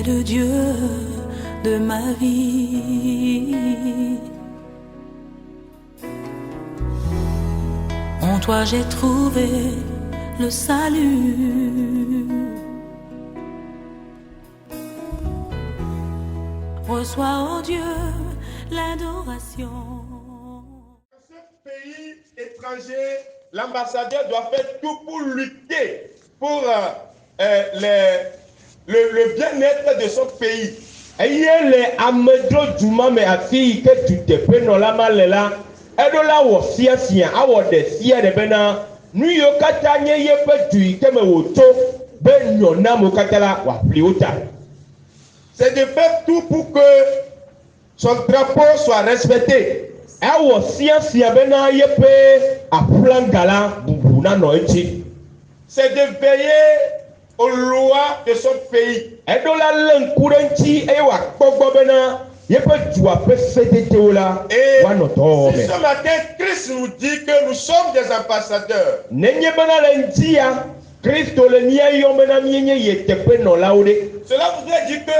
le Dieu de ma vie. En toi j'ai trouvé le salut. Reçois, oh Dieu, l'adoration. Dans ce pays étranger, l'ambassadeur doit faire tout pour lutter pour le bien-être de son pays. Et les amedro duma me afi que tu te peux non la malela. Edo la wo sia awo de sia de bena. Nu yo kata nye ye pe du ke me woto be nyona mo kata la wa pliota. C'est de faire tout pour que son drapeau soit respecté. Awo sia bena ye pe aplangala bubu na no echi. C'est de veiller aux lois de son pays. Edo la lenkurenchi e wa kpogbo bena ye pe du ape sedete ola wa no to Et me. ce matin, Christ nous dit que nous sommes des ambassadeurs. Nenye bena lentia Christo le nia yo bena mienye ye tepe no laude. Cela voudrait dire que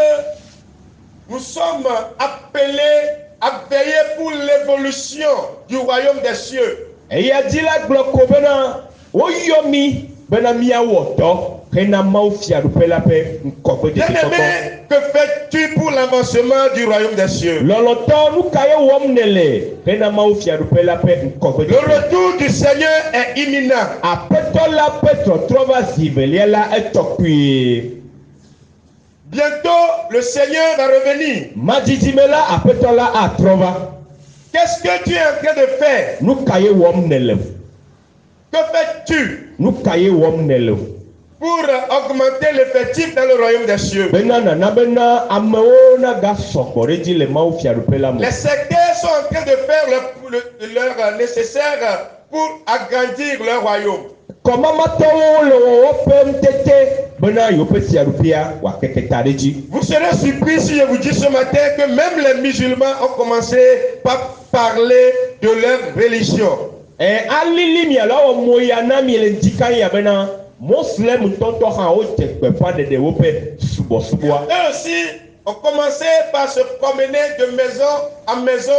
nous sommes appelés à veiller pour l'évolution du royaume des cieux. Et ya dit la gloko bena o yomi bena mia woto kena maufia rupela pe nkoko de Bien-aimé, que fais-tu pour l'avancement du royaume des cieux? loloto nu kaye womnele kena maufia rupela pe nkoko de Le retour du Seigneur est imminent. apeto la petro trova ziveliela etokui. Bientôt, le Seigneur va revenir. Majijimela apeto la atrova. Qu'est-ce que tu es en train de faire? Nu kaye womnele. Que fais-tu Nu kaye womnele. pour augmenter l'effectif dans le royaume des cieux? Bena na bena ameo na ga sokore di le maufia rupela mo. Les sectaires sont en train de faire leur nécessaire pour agrandir leur royaume. Comment matowo le opem tete bena yo pe siarupia wa keketareji. Vous serez surpris si je vous dis ce matin que même les musulmans ont commencé par parler de leur religion. Alili mi ala o moya na mi le ndika ya bena muslim tonto ha o tekpe pa de wope subo. Eux aussi ont commencé par se promener de maison en maison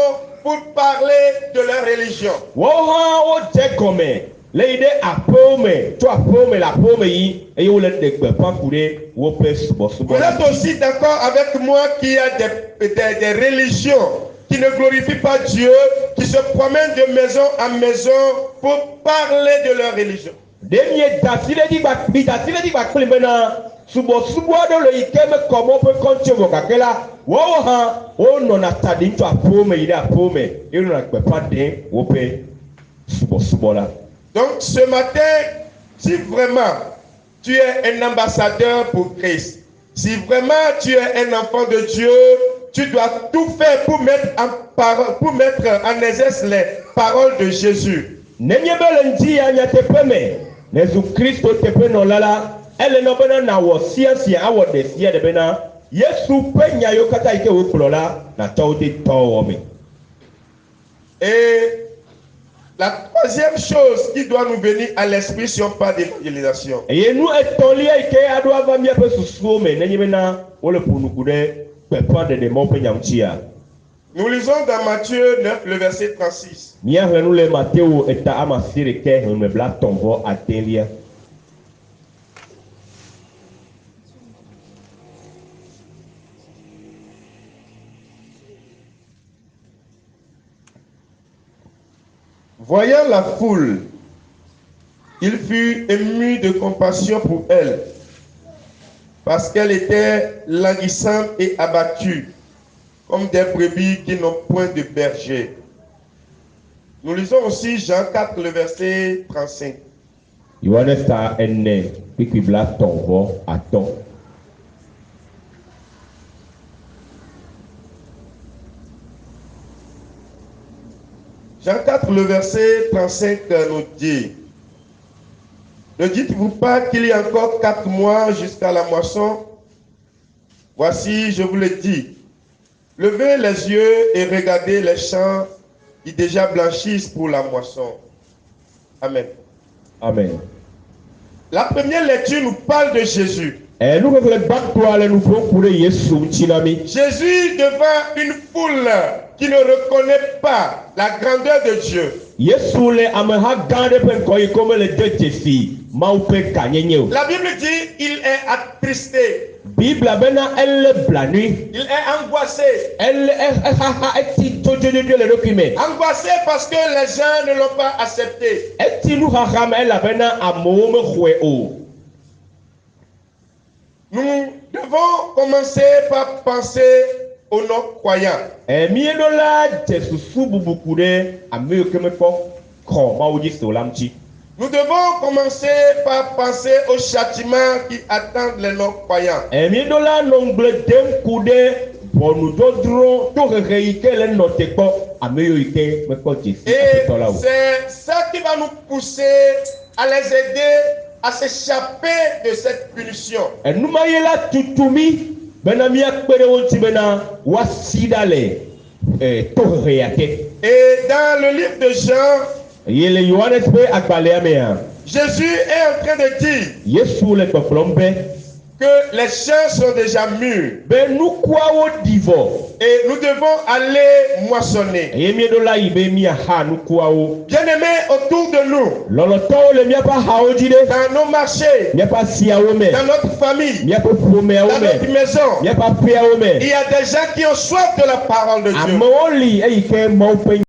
pour parler de leur religion. Wo ha o tekome leide apome to apome la pome yi e yo le tekpe pa kure wope subo. Vous êtes aussi d'accord avec moi qu'il y a des religions qui ne glorifient pas Dieu, qui se promènent de maison en maison pour parler de leur religion. Demie dasile di ba kle bena subo do le ikeme komo pe konche vokakela wo ha o no na tadi to apome ide apome e no na pepa den wo pe subo la. Donc ce matin, si vraiment tu es un ambassadeur pour Christ, si vraiment tu es un enfant de Dieu, tu dois tout faire pour mettre en exerce les paroles de Jésus. Nenye bele ndi anya tepeme nezu Kristo tepe no lala ele no bena na wo sia awo de sia de bena Yesu penya yo kata ike wo klola na tawde tawome. Et la troisième chose qui doit nous venir à l'esprit si on parle d'évangélisation. Et nous etolia ike adwa va mia pe susuo me nenye bena wo le punukude pepa de mo pe nyamchia. Nous lisons dans Matthieu 9, le verset 36. Mia henu le Matteo eta amasire ke henu bla tombo atelia. Voyant la foule, il fut ému de compassion pour elle, parce qu'elle était languissante et abattue, comme des brebis qui n'ont point de berger. Nous lisons aussi Jean 4, le verset 35. Yohanes ta enne pikibla tombo aton. Jean 4, le verset 35 nous dit: ne dites-vous pas qu'il y a encore 4 mois jusqu'à la moisson? Voici, je vous le dis, levez les yeux et regardez les champs qui déjà blanchissent pour la moisson. Amen. Amen. La première lecture nous parle de Jésus. Jésus devant une foule qui ne reconnaît pas la grandeur de Dieu. La Bible dit il est attristé. Il est angoissé. Angoissé parce que les gens ne l'ont pas accepté. Nous devons commencer par penser aux non-croyants. Nous devons commencer par penser aux châtiments qui attendent les non-croyants. Et c'est ça qui va nous pousser à les aider à s'échapper de cette punition. Et dans le livre de Jean, Jésus est en train de dire que les champs sont déjà mûrs et nous devons aller moissonner. Bien-aimés, autour de nous, dans nos marchés, dans notre famille, dans notre maison, il y a des gens qui ont soif de la parole de Dieu.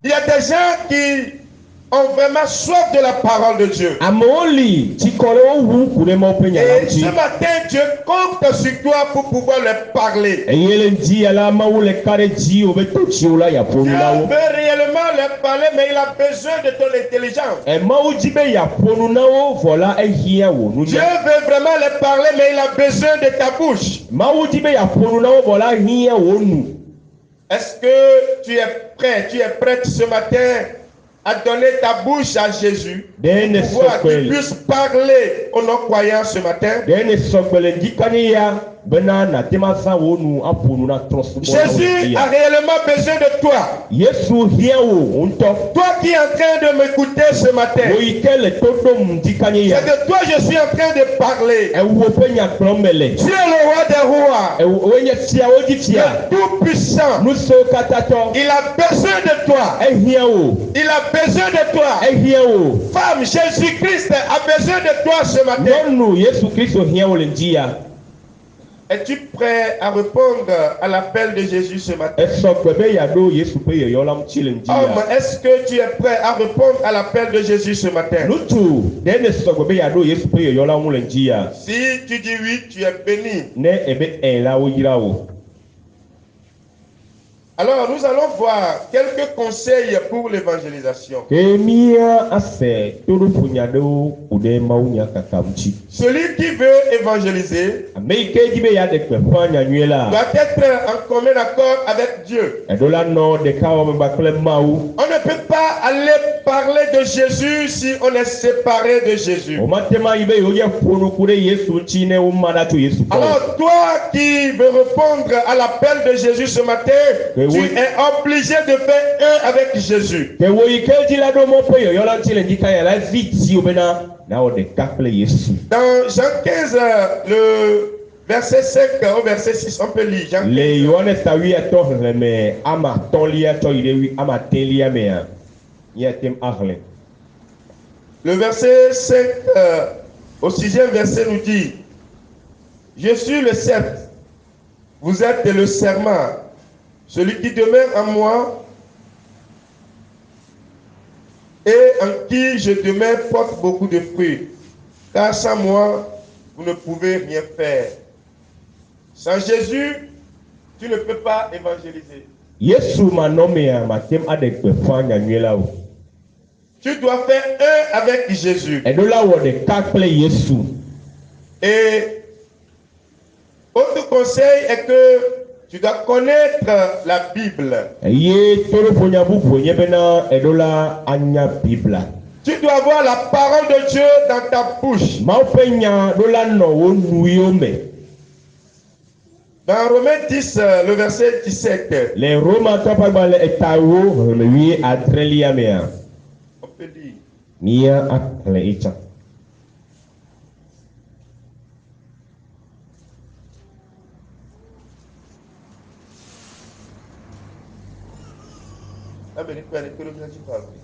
Il y a des gens qui ont vraiment soif de la parole de Dieu. Et ce matin, Dieu compte sur toi pour pouvoir leur parler. Dieu veut réellement leur parler, mais il a besoin de ton intelligence. Dieu veut vraiment leur parler, mais il a besoin de ta bouche. Est-ce que tu es prêt, tu es prête ce matin à donner ta bouche à Jésus pour qu'il puisse parler aux non-croyants ce matin? Jésus a réellement besoin de toi. Toi qui es en train de m'écouter ce matin, c'est de toi je suis en train de parler. Tu es le roi des rois, le tout-puissant. Il a besoin de toi. Il a besoin de toi. Femme, Jésus-Christ a besoin de toi ce matin. Es-tu prêt à répondre à l'appel de Jésus ce matin? Homme, est-ce que tu es prêt à répondre à l'appel de Jésus ce matin? Si tu dis oui, tu es béni. Alors, nous allons voir quelques conseils pour l'évangélisation. Celui qui veut évangéliser doit être en commun accord avec Dieu. On ne peut pas aller parler de Jésus si on est séparé de Jésus. Alors, toi qui veux répondre à l'appel de Jésus ce matin, tu es obligé de faire un avec Jésus. Dans Jean 15, le verset 5 au verset 6, on peut lire. Jean 15. Le verset 5 au 6e verset nous dit: Je suis le cep, vous êtes le serment. Celui qui demeure en moi et en qui je demeure porte beaucoup de fruits. Car sans moi, vous ne pouvez rien faire. Sans Jésus, tu ne peux pas évangéliser. Tu dois faire un avec Jésus. Et autre conseil est que tu dois connaître la Bible. Tu dois avoir la parole de Dieu dans ta bouche. Dans Romains 10, le verset 17. On peut lire.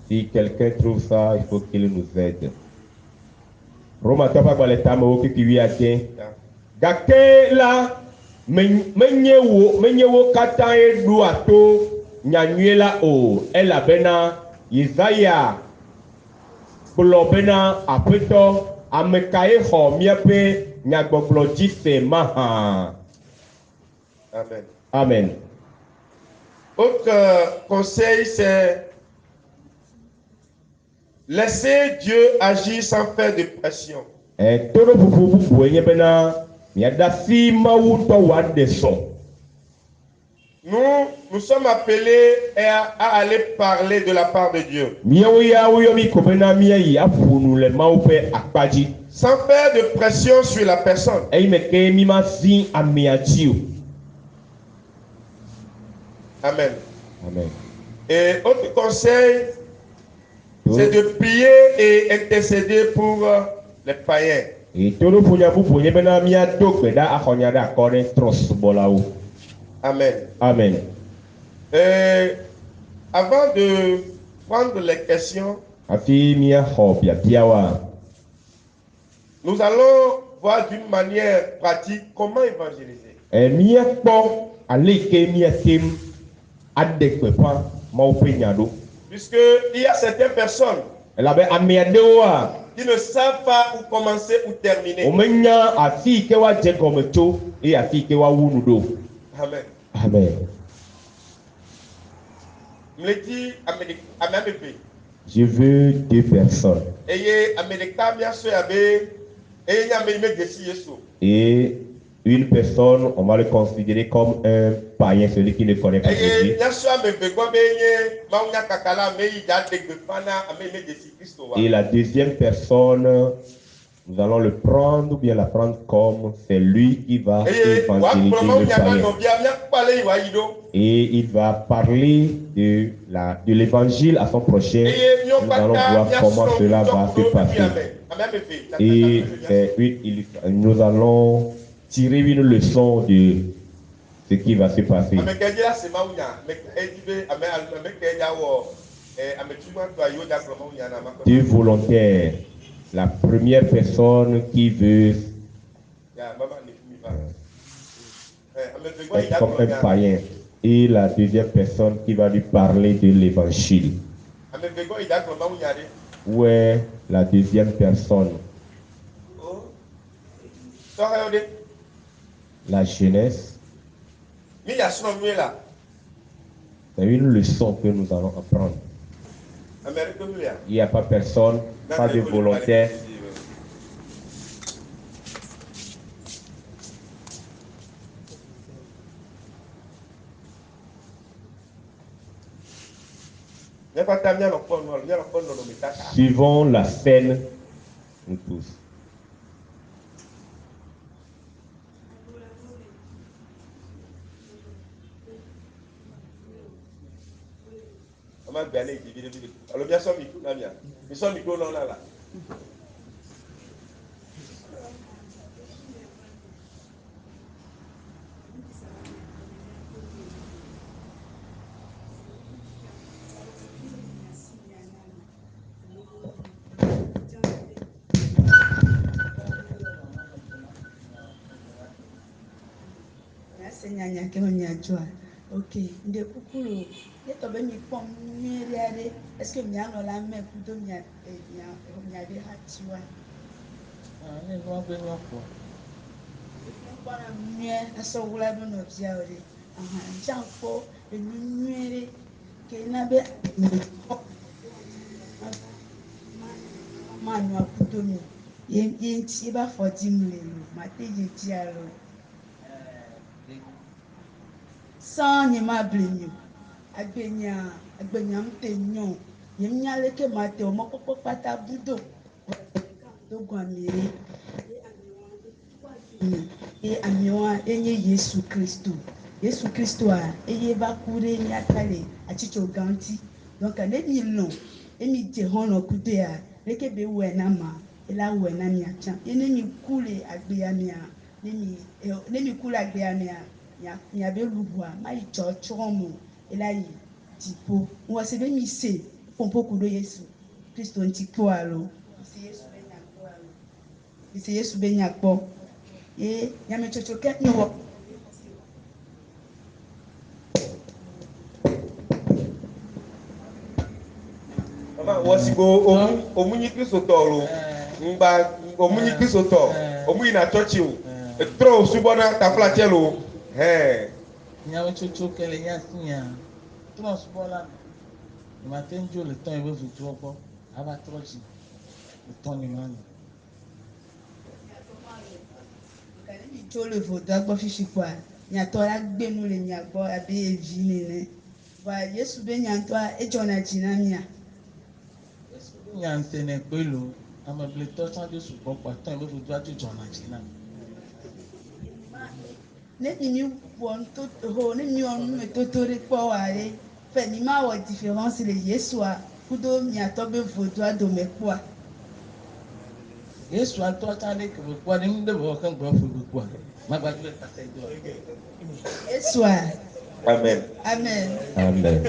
Si quelqu'un trouve ça, il faut qu'il nous aide. Roma tapa baleta me woki kiwi ate. Gake la menye wo kata e du ato nyanyue la o elabena Isaiah kplɔ bena aƒetɔ amekae xɔ míaƒe nyagbɔgblɔ dzi se mahã. Amen. Amen. Autre conseil, c'est laisser Dieu agir sans faire de pression. Todo bubu enye bena miadasi mawu tɔ wa de sɔ. Nous sommes appelés à aller parler de la part de Dieu. Sans faire de pression sur la personne. Amen. Amen. Et autre conseil, c'est de prier et intercéder pour les païens. Amen. Amen. Avant de prendre les questions, nous allons voir d'une manière pratique comment évangéliser. Puisqu'il y a certaines personnes qui ne savent pas où commencer ou terminer. Amen. Amen. Je veux deux personnes. Et une personne, on va le considérer comme un païen, celui qui ne connaît pas Jésus. Et la deuxième personne, nous allons le prendre ou bien la prendre comme c'est lui qui va évangéliser le païen. Et il va parler de l'évangile à son prochain. Nous allons voir comment cela va se passer. Et nous allons tirer une leçon de ce qui va se passer. Deux volontaires. La première personne qui veut être comme un païen et la deuxième personne qui va lui parler de l'évangile. Où est la deuxième personne? La jeunesse. C'est une leçon que nous allons apprendre. Il n'y a pas personne, pas de volontaire. Suivons la scène, nous tous. Ok, de kukuru, de tobe mi pom mi riade, est-ce que mi ano la me kudo mi de hatiwa? Ne no be no ko. Bana mi aso wula do no bia ore. Aha, janfo enunwere ke na be ma no kudo mi. Ye nti ba 40 million, ma te je ti alo. Sans ni ma blenyo agbenya mtenyo yemnya leke mate o mokoko pata budo do gwamire e amiwa enye Yesu Kristo a eye ba kure ni akale achicho ganti donc ane mi lo emi je hono kude a leke be we na ma ela we na mi acha ene mi kule agbeya mi a ne mi kule agbeya mi a ya be lubwa mai chochomo elayi tipo ngwase be mi se pompo kudo Yesu Kristo ntipo alo ise Yesu be nyakpo e nyame chochoke no Mama wasigo omunyi Kristo tolo ngba omunyi Kristo to omunyi na church o etro subona tafla chelo Nyame chochoke le nyasinya. Tro subola. Ma tenjo le temps e be vutu opo. Aba trochi. Le temps ni mani. tso le vodo agbɔ fifi kpoa nyatɔ la gbe nu le miagbɔ abe evi nene va Yesu be nyatɔa edzɔna dzi na mia. Nyante ne gbelo amebletɔ tsã de sugbɔ kpa temps e be vutu atu dzɔna dzi na. Ne mi wɔ nutoto ho ne mi wɔ numetoto ɖe kpɔ wa ɖe fɛ mi ma wɔ différence le Yesua kudo miatɔ be vodoa dome kpɔa. Yesu atɔ tsã ɖe kebe kpɔa ɖe nu ɖe bɔ ke gbɔ fu kpɔa magbadɔ le kase do. Yesua. Amen. Amen. Amen.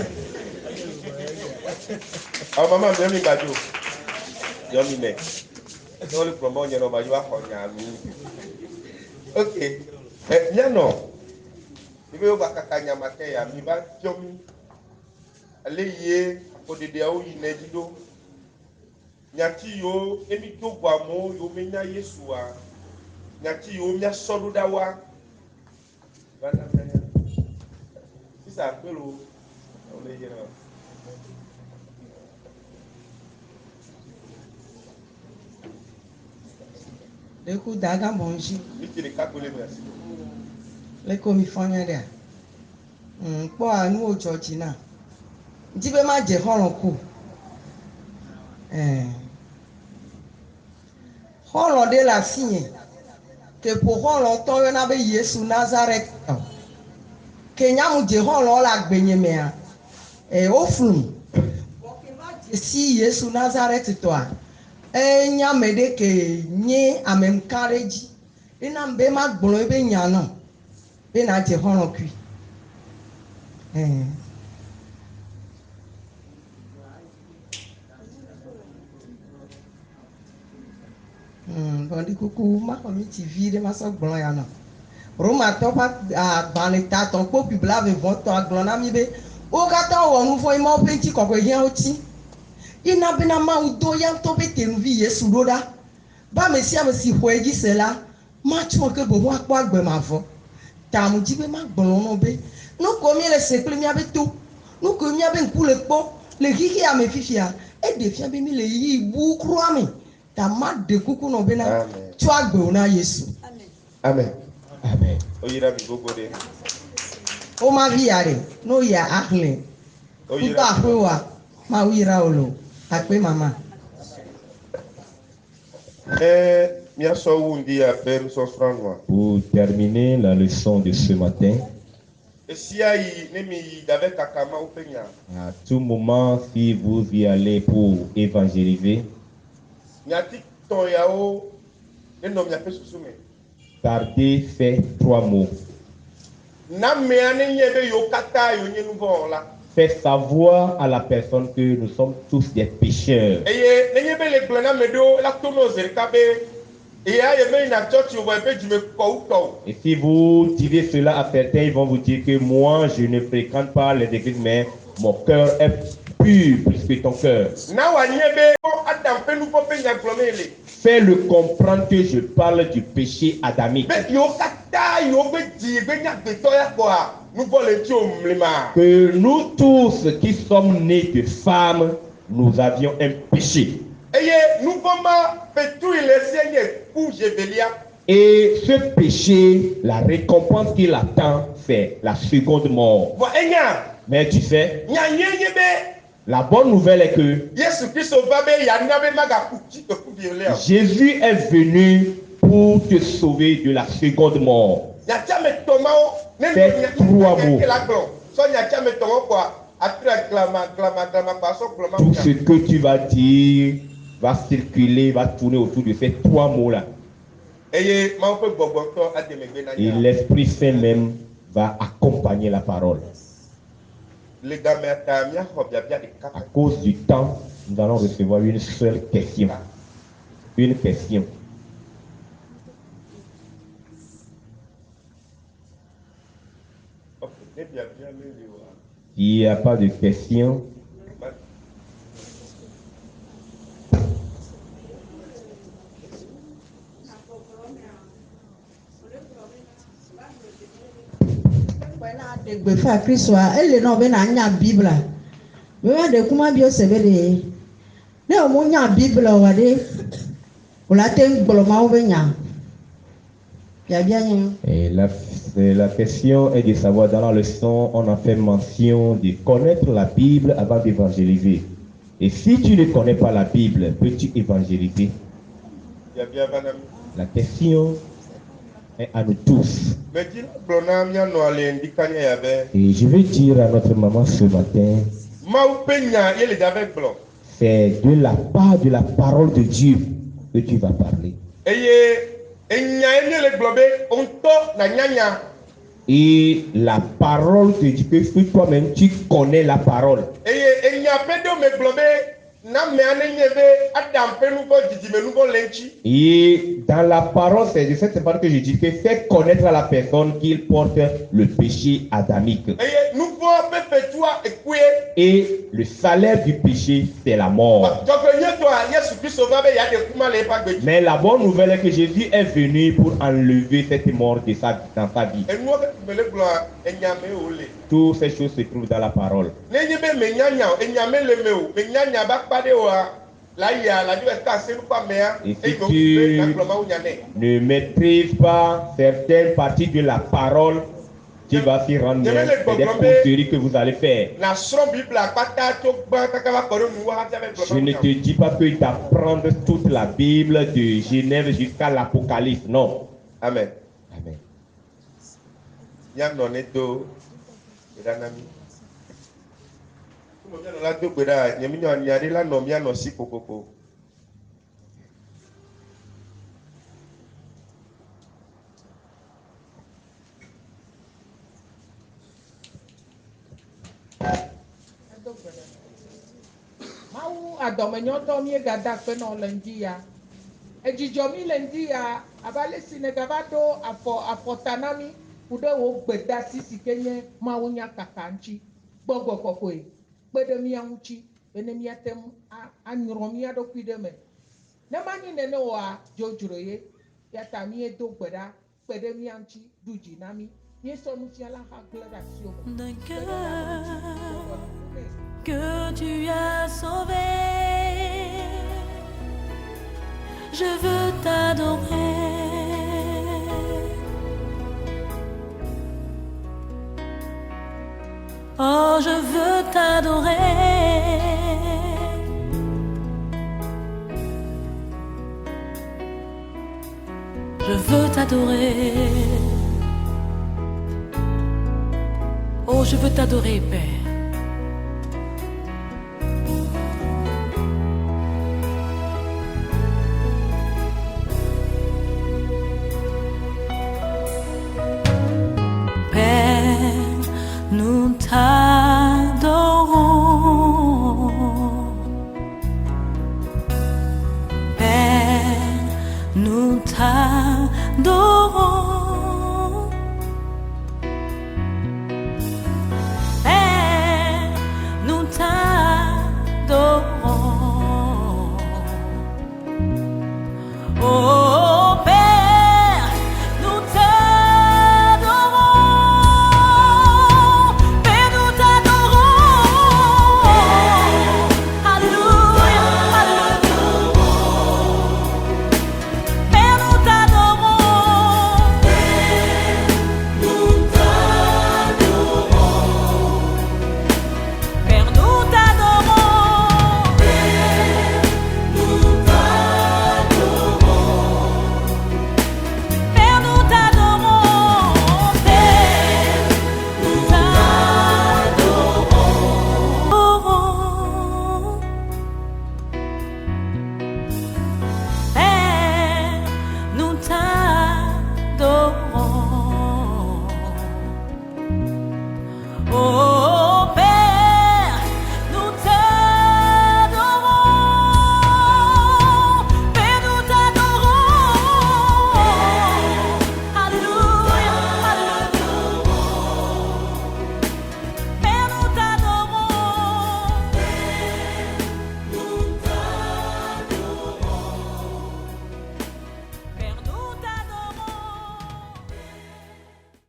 Mama mi bajo yo mi ne no le promo nyeno ba yo akọ nyalu okay nyano ibe yo bakaka nyama ke ya mi ba tiomi ale ye odede o yi nejido nyati yo emi to gwa mo yo menya Yesu a nyati yo mia sodu dawa bana menya isa pelo ole yeno Le coup d'aga bonji. mitire kakole merci Le komi fanya dia. Po anu o church na. Ntibe ma je horon ku. Horon de la signe. Que pour horon to yo na be Yesu Nazareth. Kenya mu je horon la gbenye me a. Oflum. Si Yesu Nazareth to a. Enya mede ke nye amem kareji ina mbe ma gbolo ebe nya no be na je horon kui bondi kuku ma ko mi TV de ma so gbolo ya no Roma to pa agban ta ton po bibla ve von to agbon na mi be o ga to wo nu fo imo penti ko ko hian oti ina bina ma udo ya to be tenvi Yesu roda ba me si hoeji sela ma chmo ke bo wa po agbe ma fo ta mu ji be ma gbon no be no ko mi le se ple mi abe to no ko mi abe nku le po le kiki a me fifia e de fia be mi le yi bu kru ami ta ma de kuku no be na tu agbe na Yesu amen Amen. oyira mi gogo de o ma vi are no ya akle oyira uta afwa ma wira olo akpe mama mia so wundi a peru so franwa Pour terminer la leçon de ce matin, esia yi ne mi dave kakama upenya à tout moment, si vous y allez pour évangéliser, nyati ton yao ne no mia pe susume gardez ces 3 mots. na me ane nyebe yo kata yo nyenu bon la Faites savoir à la personne que nous sommes tous des pécheurs. eye ne nyebe le glona medo la tono zerkabe et a yeme na church yo be jume ko uto Et si vous direz cela à certains, ils vont vous dire que moi, je ne fréquente pas les églises, mais mon cœur est pur plus que ton cœur. na wa nyebe adam pe nu po pe nya glomele Fais-le comprendre que je parle du péché adamique. be yo kata yo be di be nya be to ya ko a nu bo le ti o mlima Que nous tous qui sommes nés de femmes, nous avions un péché. eye nu bo ma pe tu ile senye ku jevelia Et ce péché, la récompense qu'il attend, c'est la seconde mort. bo enya Mais tu sais, nya nyenye be la bonne nouvelle est que Yesu Kristo va be ya na be maga ku ti to ku bi le Jésus est venu pour te sauver de la seconde mort. nya cha me tomao ne Fais trois mots. la glo so nya cha me tomao kwa atra glama pa so glama Tout ce que tu vas dire va circuler, va tourner autour de ces 3 mots-là. eye ma pe gbogbo to ademegbe na Et nya l'Esprit Saint même va accompagner la parole. Le gars met à mia hobia bia de À cap. cause du temps, nous allons recevoir une seule question. Une question. Ok, ne bia bia me liwa. S'il n'y a pas de question, Degbe fa Kristo a ele na obe na anya Bibla. We wa de kuma bi o sebe de. Ne o mo nya Bibla wa de. O la ten gbolo ma o be nya. Ya bia nya. et la question est de savoir, dans la leçon, on a fait mention de connaître la Bible avant d'évangéliser. Et si tu ne connais pas la Bible, peux-tu évangéliser? Bia bia vanami. La question est à nous tous. Me di blona mia no ale ndikanya ya be. Et je veux dire à notre maman ce matin, Ma ou penya ye le avec blon. c'est de la part de la parole de Dieu que tu vas parler. Eye enya ene le globe onto na nyanya. Et la parole te dit que toi-même tu connais la parole. Eye enya pedo me globe na me anenye adam penu go didimenu go lenchi. Et dans la parole, c'est de cette parole que je dis que fais connaître à la personne qu'il porte le péché adamique. Eye nouveau pepe toi ekwe. Et le salaire du péché, c'est la mort. Donc ye toi Yesu Christ va be ya de kuma le pa gbeji. Mais la bonne nouvelle est que Jésus est venu pour enlever cette mort de dans sa vie. Enu ke mele glo enya me ole. Toutes ces choses se trouvent dans la parole. Nenye be me nyanya enya me le me o. Me nyanya ba pade o la ya la dio esta se pa mea. Et si tu ne maîtrises pas certaines parties de la parole, tu vas s'y rendre bien. C'est des conneries que vous allez faire. Je ne te dis pas que d'apprendre toute la Bible de Genève jusqu'à l'Apocalypse. Non. Amen. Amen. Mawu adɔmenyɔtɔ mi gada kpe nɔ le ŋdi ya. Edzidzɔ mi le ŋdi ya abale si ne gava do afɔta na mi ku ɖe wo gbedasi si ke nye Mawu nya kaka ŋuti. Gbɔgbɔ kɔkɔe kpe ɖe mia ŋuti ene miate ŋu anyrɔ mia ɖokui ɖe me. Ne manyi nene oa dzodzro ye ya ta miedo gbe ɖa kpe ɖe mia ŋuti ɖu dzi na mi. Miesɔ nufiala ha gblẽ ɖe asi wo me. D'un cœur que tu as sauvé, je veux t'adorer. Oh, je veux t'adorer. Je veux t'adorer. Oh, je veux t'adorer, Père. Nous t'adorons, Père, nous t'adorons.